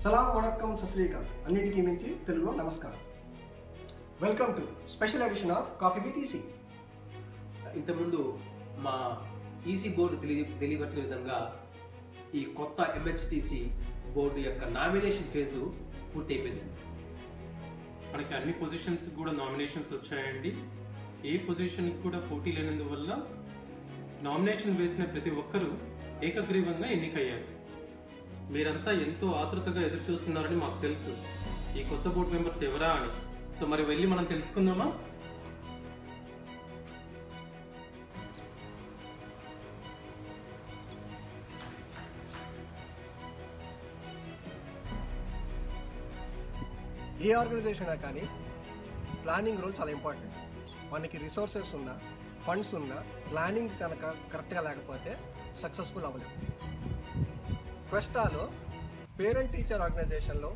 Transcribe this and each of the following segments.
సలాం వణక్కం సశ్రీకాల్ అన్నిటికీ మించి తెలుగులో నమస్కారం. Welcome to special edition of coffee with EC. ఇంతకుముందు మా ఈసీ బోర్డు తెలియపరిచిన విధంగా ఈ కొత్త ఎంహెచ్టీసీ బోర్డు యొక్క నామినేషన్ ఫేజు పూర్తయిపోయింది. మనకి అన్ని పొజిషన్స్ కూడా నామినేషన్స్ వచ్చాయండి. ఏ పొజిషన్కి కూడా పోటీ లేనందువల్ల నామినేషన్ వేసిన ప్రతి ఒక్కరూ ఏకగ్రీవంగా ఎన్నికయ్యారు. మీరంతా ఎంతో ఆతృతగా ఎదురు చూస్తున్నారని మాకు తెలుసు, ఈ కొత్త బోర్డు మెంబర్స్ ఎవరా అని. సో మరి వెళ్ళి మనం తెలుసుకుందామా? ఏ ఆర్గనైజేషన్ అయినా కానీ ప్లానింగ్ రోల్ చాలా ఇంపార్టెంట్. మనకి రిసోర్సెస్ ఉన్నా, ఫండ్స్ ఉన్నా, ప్లానింగ్ కనుక కరెక్ట్గా లేకపోతే సక్సెస్ఫుల్ అవ్వలేము. క్వెస్టాలో పేరెంట్ టీచర్ ఆర్గనైజేషన్లో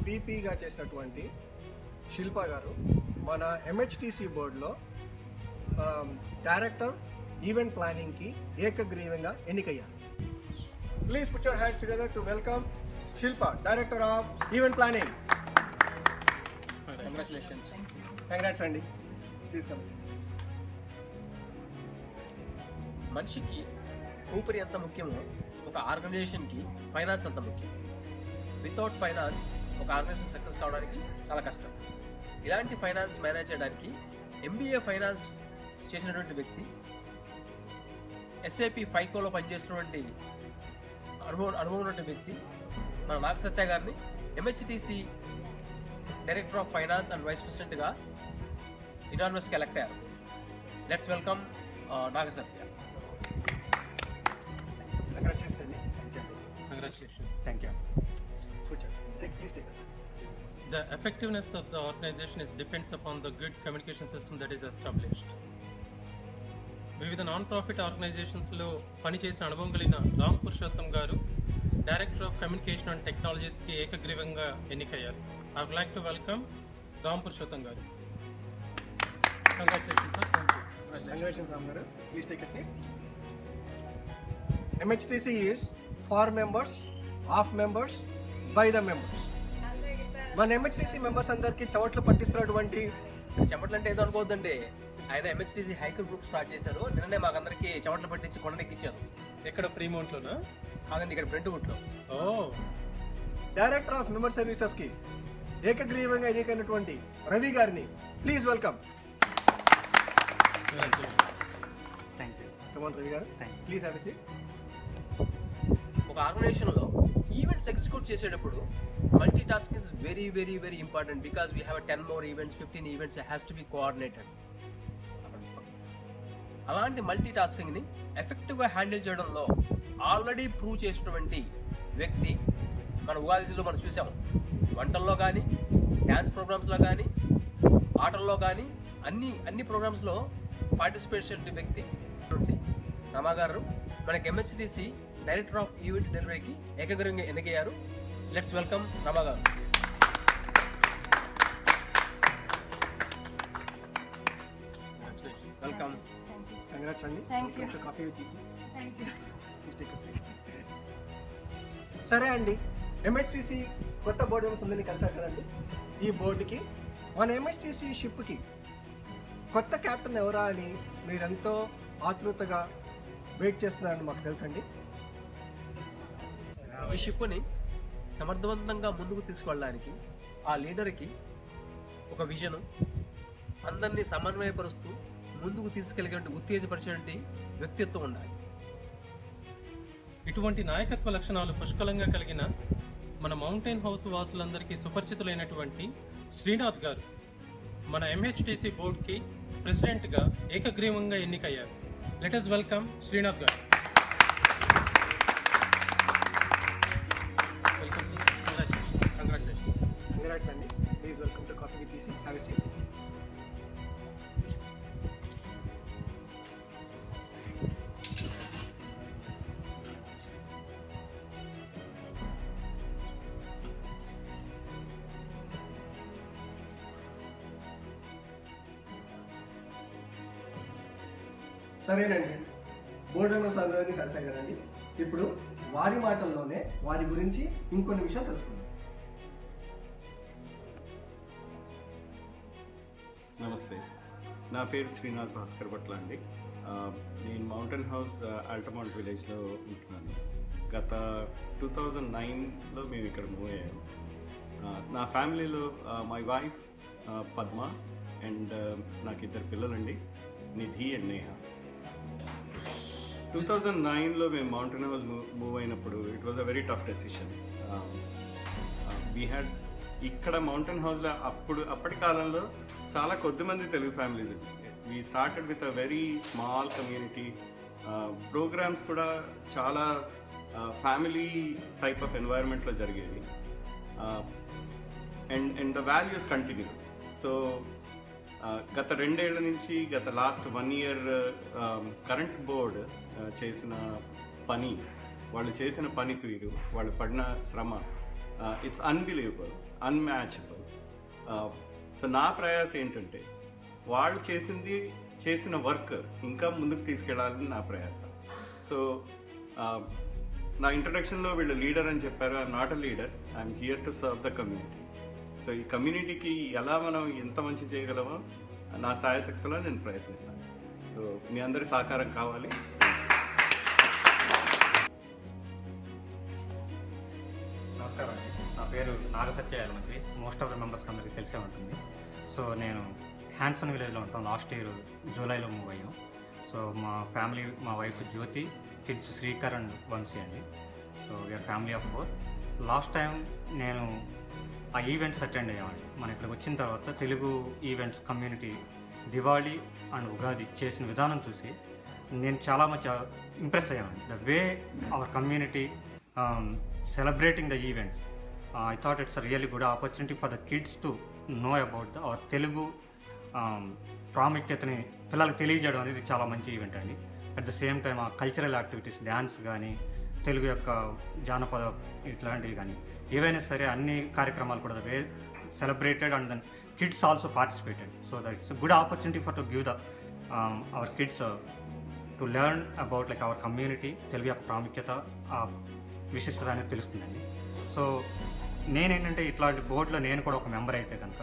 పీపీగా చేసినటువంటి శిల్ప గారు మన ఎంహెచ్టీసీ బోర్డులో డైరెక్టర్ ఈవెంట్ ప్లానింగ్కి ఏకగ్రీవంగా ఎన్నికయ్యారు. Please put your hands together to welcome Shilpa, Director of Event Planning. Congratulations. Congrats, Andy. Please come. మనిషికి ఊపిరి ఎంత ముఖ్యమో ఒక ఆర్గనైజేషన్కి ఫైనాన్స్ అంత ముఖ్యం. వితౌట్ ఫైనాన్స్ ఒక ఆర్గనైజేషన్ సక్సెస్ కావడానికి చాలా కష్టం. ఇలాంటి ఫైనాన్స్ మేనేజ్ చేయడానికి ఎంబీఏ ఫైనాన్స్ చేసినటువంటి వ్యక్తి, ఎస్ఏపి ఫైకోలో పనిచేసినటువంటి అనుభవం ఉన్నటువంటి వ్యక్తి మన నాగసత్య గారిని MHTC director of finance and వైస్ ప్రెసిడెంట్గా యునానిమస్గా ఎలక్ట్ అయ్యారు. Let's welcome Nagasatya. Congratulations. Thank you. Please take us. The effectiveness of the organization depends upon the good communication system that is established. వివిధ నాన్ ప్రాఫిట్ ఆర్గనైజేషన్స్లో పనిచేసిన అనుభవం కలిగిన Ram Purushottam garu director of communication and టెక్నాలజీస్కి ఏకగ్రీవంగా ఎన్నికయ్యారు. I would like to welcome Ram Purushottam garu. Congratulations sir. Congratulations, Ram garu. Please take a seat. MHTC is for members, of members, by the members. మన MHTC members అందరికీ చెమట్లు పట్టిస్తున్నటువంటి, చెమట్లు అంటే ఏదో అనుకోవద్దండి, ఆయన ఎంహెచ్టీసీ హైకర్ గ్రూప్ స్టార్ట్ చేశారు. నిన్ననే మాకు అందరికీ చెమట్లు పట్టించి కొండెక్కిచ్చారు. ఎక్కడ ఫ్రీమౌంట్లోనా? కాదండి, ఇక్కడ బ్రెంట్వుడ్లో. డైరెక్టర్ ఆఫ్ మెంబర్ సర్వీసెస్కి ఏకగ్రీవంగా ఎన్నికైనటువంటి రవి గారిని please welcome. Thank you. Come on Ravi గారు, ప్లీజ్ హ్యావ్ ఎ సీట్. ఒక ఆర్గనైజేషన్లో ఈవెంట్స్ ఎగ్జిక్యూట్ చేసేటప్పుడు multi tasking is very very very important. Because we have 10 more events, 15 events, has to be coordinated. అలాంటి multi టాస్కింగ్ని ఎఫెక్టివ్గా handle చేయడంలో already prove చేసినటువంటి వ్యక్తి మన ఉగాదిలో మనం చూసాము. వంటల్లో కానీ, డ్యాన్స్ ప్రోగ్రామ్స్లో కానీ, ఆటల్లో కానీ, అన్ని ప్రోగ్రామ్స్లో పార్టిసిపేట్ చేసిన వ్యక్తి రమా గారు మనకి ఎంహెచ్టీసీ డైరెక్టర్ ఆఫ్ ఈవెంట్ డెలివరీకి ఏకగ్రీవంగా ఎన్నికయ్యారు. లెట్స్ వెల్కమ్ రమా గారు. వెల్కమ్. కంగ్రాట్స్ అండి. Thank you. Coffee with EC. Thank you. Please take a seat. సరే అండి, ఎంహెచ్టీసీ కొత్త బోర్డు మెంబర్స్ అందరినీ కలిసారు కదండి. ఈ బోర్డుకి మన ఎంహెచ్టీసీ షిప్కి కొత్త కెప్టెన్ ఎవరా అని మీరెంతో ఆతృతగా వెయిట్ చేస్తున్నారని మాకు తెలుసండి. ఈ షిప్ని సమర్థవంతంగా ముందుకు తీసుకెళ్ళడానికి ఆ లీడర్కి ఒక విజను, అందరినీ సమన్వయపరుస్తూ ముందుకు తీసుకెళ్ళే ఉత్తేజపరిచేటువంటి వ్యక్తిత్వం ఉండాలి. ఇటువంటి నాయకత్వ లక్షణాలు పుష్కలంగా కలిగిన మన మౌంటైన్ హౌస్ వాసులందరికీ సుపరిచితులైనటువంటి శ్రీనాథ్ గారు మన ఎంహెచ్టీసీ బోర్డుకి ప్రెసిడెంట్గా ఏకగ్రీవంగా ఎన్నికయ్యారు. లెట్ us వెల్కమ్ శ్రీనాథ్ గారు. Welcome sir. కంగ్రాచులేషన్స్. కంగ్రాట్స్ అండి. Please welcome to coffee with EC. Have a seat. సరేనండి, బోర్డు మెంబర్స్ అందరినీ కలిసాం కదండి. ఇప్పుడు వారి మాటల్లోనే వారి గురించి ఇంకొన్ని విషయాలు తెలుసుకుందాం. నమస్తే, నా పేరు శ్రీనాథ్ భాస్కర్ భట్ల అండి. నేను మౌంటైన్ హౌస్ ఆల్టమౌంట్ విలేజ్లో ఉంటున్నాను. గత 2009లో మేము ఇక్కడ మూవ్ అయ్యాము. నా ఫ్యామిలీలో మై వైఫ్ పద్మ అండ్ నాకు 2 పిల్లలండి, నిధి అండ్ నేహ. 2009లో మేము మౌంటైన్ హౌస్ మూవ్ అయినప్పుడు it was a very tough decision. We had ఇక్కడ మౌంటైన్ హౌస్లో అప్పటి కాలంలో చాలా కొద్దిమంది Telugu families. We started with a very small community. Programmes కూడా చాలా ఫ్యామిలీ టైప్ ఆఫ్ ఎన్వైరన్మెంట్లో జరిగేవి. And the values continue. So గత 2 ఏళ్ల నుంచి గత లాస్ట్ 1 ఇయర్ కరెంట్ బోర్డ్ చేసిన పని, వాళ్ళు చేసిన పనితీరు, వాళ్ళు పడిన శ్రమ, ఇట్స్ అన్బిలీవబుల్, అన్మ్యాచబుల్. సో నా ప్రయాస ఏంటంటే వాళ్ళు చేసిన వర్క్ ఇంకా ముందుకు తీసుకెళ్ళాలని నా ప్రయాస. సో నా ఇంట్రడక్షన్లో వీళ్ళు లీడర్ అని చెప్పారు. I'm not a leader, I'm here to serve the community. So ఈ కమ్యూనిటీకి ఎలా మనం ఎంత మంచి చేయగలమో నా సాయశక్తిలో నేను ప్రయత్నిస్తాను. సో మీ అందరి సహకారం కావాలి. నమస్కారం అండి, నా పేరు నాగసత్యాలమంత్రి. మోస్ట్ ఆఫ్ ద మెంబర్స్కి అందరికీ తెలిసే ఉంటుంది. సో నేను హ్యాన్సన్ విలేజ్లో ఉంటాను. లాస్ట్ ఇయర్ జూలైలో మూవ్ అయ్యాం. సో మా ఫ్యామిలీ, మా wife Jyothi, kids Srikar and Vamsi అండి. So we are family of 4. Last time నేను ఆ ఈవెంట్స్ అటెండ్ అయ్యామండి. మనం ఇక్కడికి వచ్చిన తర్వాత Telugu events community Diwali and Ugadi చేసిన విధానం చూసి నేను చాలా మంచి ఇంప్రెస్ అయ్యామండి. The way our community celebrating the events. I thought it's a really good opportunity for the kids to know about our Telugu ప్రాముఖ్యతని పిల్లలకు తెలియజేయడం అనేది చాలా మంచి ఈవెంట్ అండి. అట్ ద సేమ్ టైం ఆ కల్చరల్ యాక్టివిటీస్, డ్యాన్స్ కానీ, తెలుగు యొక్క జానపద ఇట్లాంటివి కానీ ఏవైనా సరే అన్ని కార్యక్రమాలు కూడా we celebrated and then kids also participated. So that it's good opportunity for to give the our kids to learn about like our community, Telugu యొక్క ప్రాముఖ్యత, విశిష్టత అనేది తెలుస్తుందండి. సో నేనేంటంటే ఇట్లాంటి బోర్డులో నేను కూడా ఒక మెంబర్ అయితే కనుక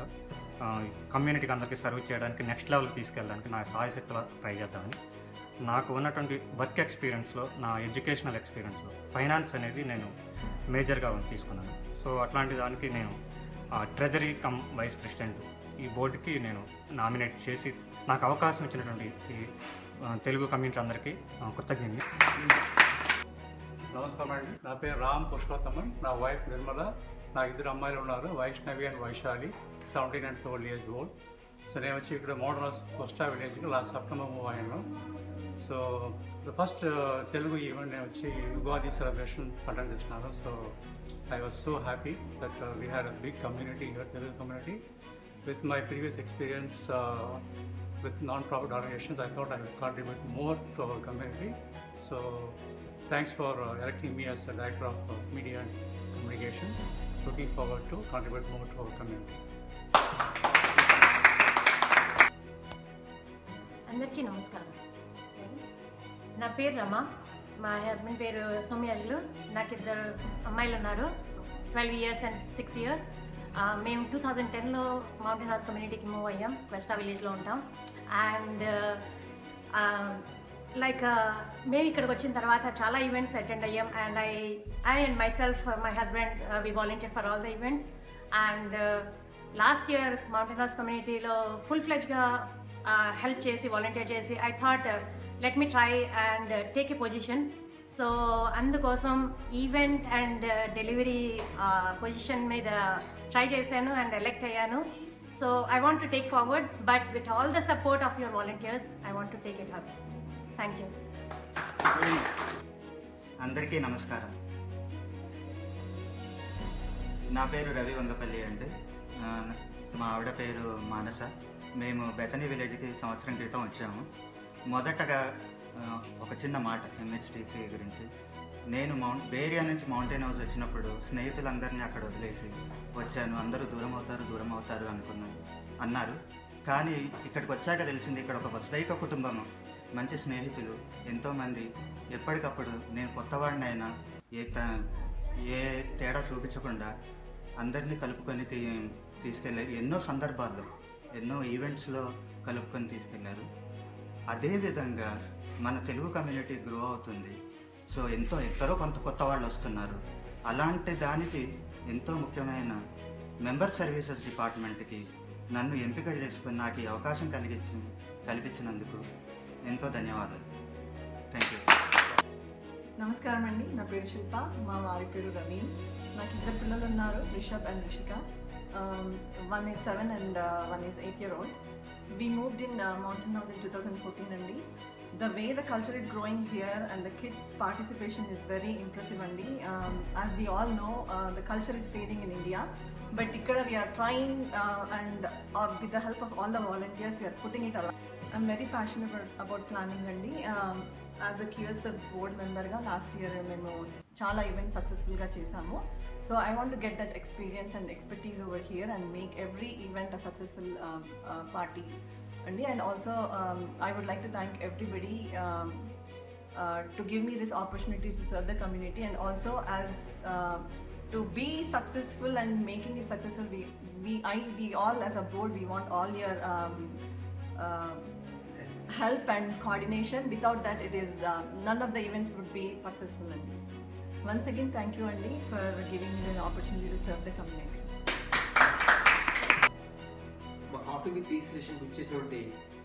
కమ్యూనిటీకి అందరికీ సర్వ్ చేయడానికి, నెక్స్ట్ లెవెల్కి తీసుకెళ్ళడానికి నా సాయశక్తిలో ట్రై చేద్దామని. నాకు ఉన్నటువంటి వర్క్ ఎక్స్పీరియన్స్లో, నా ఎడ్యుకేషనల్ ఎక్స్పీరియన్స్లో ఫైనాన్స్ అనేది నేను మేజర్గా తీసుకున్నాను. సో అట్లాంటి దానికి నేను ట్రెజరీ కమ్ వైస్ ప్రెసిడెంట్ ఈ బోర్డుకి నేను నామినేట్ చేసి నాకు అవకాశం ఇచ్చినటువంటి ఈ తెలుగు కమ్యూనిటీ అందరికీ కృతజ్ఞతని. నమస్కారం అండి, నా పేరు రామ్ పురుషోత్తమన్, నా వైఫ్ నిర్మల, నా 2 అమ్మాయిలు ఉన్నారు, Vaishnavi and Vaishali, 17 and 12 years old. So నేను వచ్చి ఇక్కడ మోడల్ హౌస్ కోస్టా విలేజ్కి లాస్ట్ సెప్టెంబర్ మూవ్ అయ్యాను. So the first Telugu event నేను వచ్చి ఉగాది సెలబ్రేషన్ అటెండ్ చేసినాను. So I was so happy that we had a big community here, Telugu community. With my previous experience with non-profit organizations, I thought I would contribute more to our community. So thanks for electing me as the Director of Media and Communication. Looking forward to contribute more to our community. అందరికీ నమస్కారం. నా పేరు రమ, మా husband పేరు సోమ్యాజులు, నాకు 2 అమ్మాయిలు ఉన్నారు, 12 years and 6 years. మేము 2010లో మౌంటైన్ హౌస్ కమ్యూనిటీకి మూవ్ అయ్యాం, వెస్టా విలేజ్లో ఉంటాం. అండ్ లైక్ మేము ఇక్కడికి వచ్చిన తర్వాత చాలా ఈవెంట్స్ అటెండ్ అయ్యాం. And I and myself, my husband, we volunteer for all the events. And last year Mountain House కమ్యూనిటీలో ఫుల్ ఫ్లెడ్జ్గా హెల్ప్ చేసి, వాలంటీర్ చేసి, I thought let me try and take a position. So అందుకోసం event and delivery position మీద try చేశాను and elect అయ్యాను. So I want to take forward, but with all the support of your volunteers I want to take it up. Thank you. అందరికీ నమస్కారం. నా పేరు రవి వంగపల్లి అండి. మా ఆవిడ పేరు మానస. మేము బెతనీ విలేజ్కి సంవత్సరం క్రితం వచ్చాము. మొదటగా ఒక చిన్న మాట ఎంహెచ్టీసీ గురించి. నేను బేరియా నుంచి మౌంటైన్ హౌస్ వచ్చినప్పుడు స్నేహితులందరినీ అక్కడ వదిలేసి వచ్చాను. అందరూ దూరం అవుతారు అన్నారు. కానీ ఇక్కడికి వచ్చాక తెలిసింది ఇక్కడ ఒక వసుదైక కుటుంబం, మంచి స్నేహితులు ఎంతోమంది. ఎప్పటికప్పుడు నేను కొత్తవాడినైనా ఏ తేడా చూపించకుండా అందరినీ కలుపుకొని తీసుకెళ్ళారు. ఎన్నో సందర్భాల్లో ఎన్నో ఈవెంట్స్లో కలుపుకొని తీసుకెళ్లారు. అదేవిధంగా మన తెలుగు కమ్యూనిటీ గ్రో అవుతుంది. సో ఎందరో కొత్త వాళ్ళు వస్తున్నారు. అలాంటి దానికి ఎంతో ముఖ్యమైన మెంబర్ సర్వీసెస్ డిపార్ట్మెంట్కి నన్ను ఎంపిక చేసుకుని నాకు ఈ అవకాశం కల్పించినందుకు ఎంతో ధన్యవాదాలు. Thank you. నమస్కారం అండి, నా పేరు శిల్ప, మా వారి పేరు రవి. నాకు 2 పిల్లలు ఉన్నారు, Rishabh and Rishika. One is 7 and one is 8-year-old. We moved in Mountain House in 2014 అండి. The way the culture is growing here and the kids' participation is very impressive అండి. As we all know, the culture is fading in India. But ikkada we are trying and with the help of all the volunteers we are putting it alive. I'm very passionate about planning andi. As a QSF board member ga last year memo chala events successful ga chesamu. So I want to get that experience and expertise over here and make every event a successful party andi. And also I would like to thank everybody to give me this opportunity to serve the community, and also as to be successful and making it successful, we all as a board, we want all your help and coordination. Without that, it is none of the events would be successful. Once again, thank you Andy for giving me the opportunity to serve the community. మా coffee with tea session ఇచ్చేసినటువంటి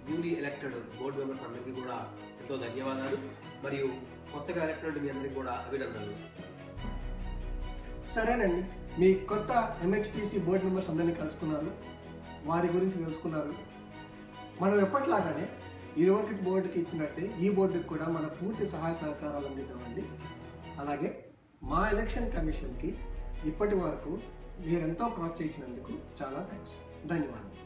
newly elected board members అందరికీ కూడా ఎంతో ధన్యవాదాలు, మరియు కొత్తగా elected మీ అందరికీ కూడా అభినందనలు. సరేనండి, మీ కొత్త ఎంహెచ్టీసీ బోర్డు మెంబర్స్ అందరినీ కలుసుకున్నారు, వారి గురించి తెలుసుకున్నారు. మనం ఎప్పటిలాగానే ఇదివరకటి బోర్డుకి ఇచ్చినట్టే ఈ బోర్డుకి కూడా మన పూర్తి సహాయ సహకారాలు అందిద్దామండి. అలాగే మా ఎలక్షన్ కమిషన్కి ఇప్పటి వరకు మీరెంతో ప్రోత్సహించినందుకు చాలా థ్యాంక్స్. ధన్యవాదాలు.